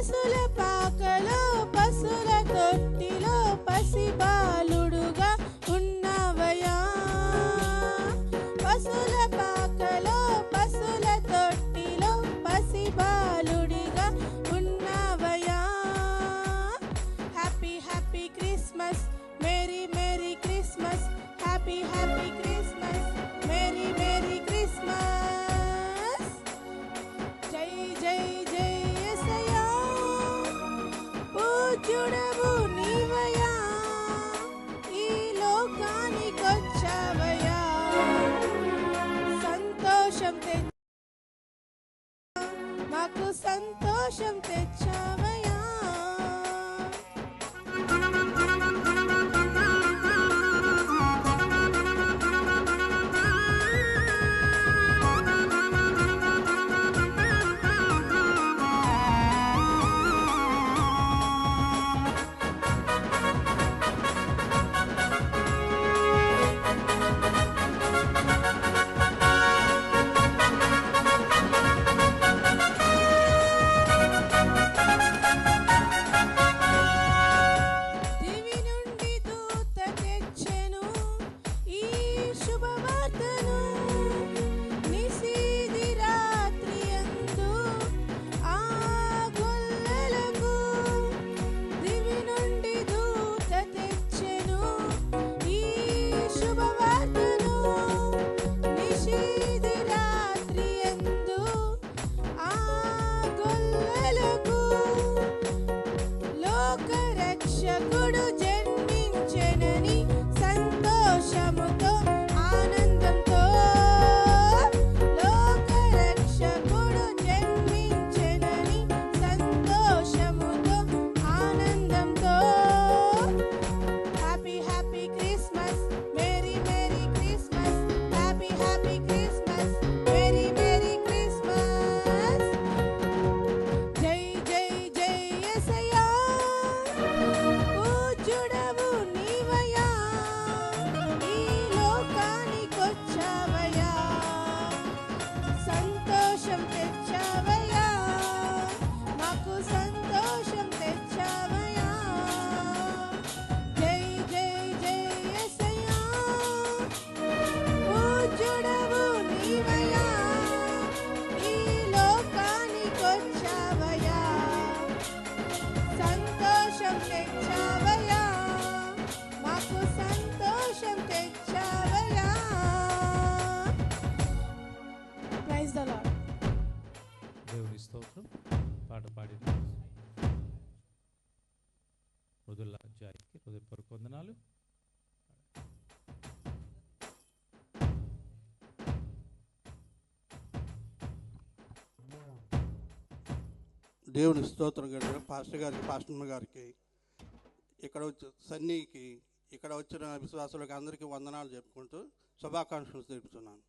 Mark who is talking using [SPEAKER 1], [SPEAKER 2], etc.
[SPEAKER 1] పశుల పాకలో పశుల తొట్టిలో పసిబాలుడుగా ఉన్నవయా. పశుల పాకలో పశుల తొట్టిలో పసిబాలుడిగా ఉన్నవయా. Happy happy Christmas, merry merry Christmas, happy happy Christmas, merry merry Christmas. జై జై జై యేసయ్యా, పూజ్యుడవు నీవయ్యా, ఈ లోకానికొచ్చావయ్యా. సంతోషం మాకు సంతోషం తెచ్చావయ్యా. రక్షకుడు జన్మించెనని సంతోషముతో ఆనందంతో, లోక రక్షకుడు జన్మించెనని సంతోషముతో ఆనందంతో. Happy happy Christmas, merry merry Christmas, happy happy Christmas, merry merry Christmas. జై జై జై యేసయ్యా, పూజ్యుడవు నీవయ్యా, ఈ లోకానికొచ్చావయ్యా. సంతోషం తెచ్చావయ్యా, మాకు సంతోషం తెచ్చావయ్యా. జై జై జై యేసయ్యా, పూజ్యుడవు నీవయ్యా, ఈ లోకానికొచ్చావయ్యా. సంతోషం తెచ్చావయ్యా, మాకు సంతోషం తెచ్చావయ్యా. Praise the lord.
[SPEAKER 2] దేవుని స్తోత్రం. పాట పాడిన మృదుల జాయికి హృదయపూర్వక వందనాలు.
[SPEAKER 3] దేవుని స్తోత్రం గారు, పాస్టర్ గారికి, పాస్టర్మ గారికి, ఇక్కడ వచ్చి సన్నీకి, ఇక్కడ వచ్చిన విశ్వాసులకు అందరికీ వందనాలు చెప్పుకుంటూ శుభాకాంక్షలు తెలుపుతున్నాను.